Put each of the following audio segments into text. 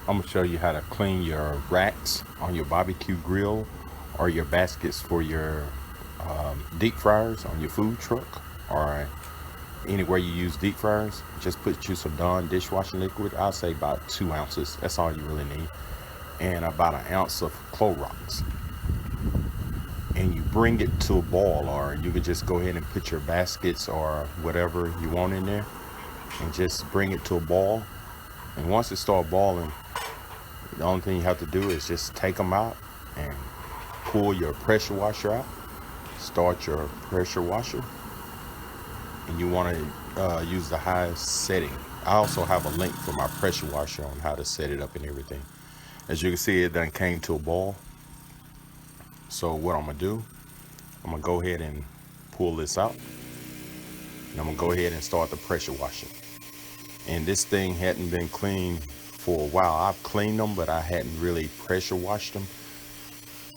I'm gonna show you how to clean your racks on your barbecue grill or your baskets for your deep fryers on your food truck or anywhere you use deep fryers. Just put you some Dawn dishwashing liquid. I'll say about 2 ounces. That's all you really need. And about an ounce of Clorox. And you bring it to a boil, or you could just go ahead and put your baskets or whatever you want in there and just bring it to a boil. And once it starts boiling, the only thing you have to do is just take them out and pull your pressure washer out. Start your pressure washer, and you want to use the highest setting. I also have a link for my pressure washer on how to set it up and everything. As you can see, it done came to a boil. So what I'm gonna do, I'm gonna go ahead and pull this out, and I'm gonna go ahead and start the pressure washer. And this thing hadn't been cleaned for a while. I've cleaned them, but I hadn't really pressure washed them.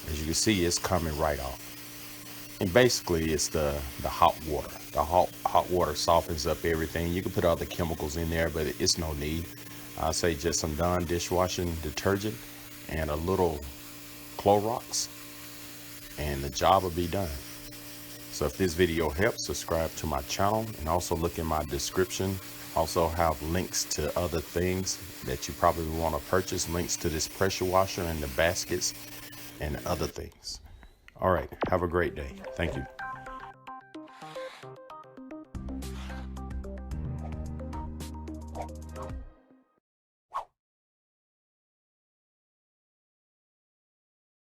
As you can see, it's coming right off. And basically it's the hot water. The hot water softens up everything. You can put other chemicals in there, but it's no need. I'll say just some Dawn dishwashing detergent and a little Clorox, and the job will be done. So if this video helps, subscribe to my channel, and also look in my description. Also have links to other things that you probably want to purchase, links to this pressure washer and the baskets and other things. All right, have a great day. Thank you.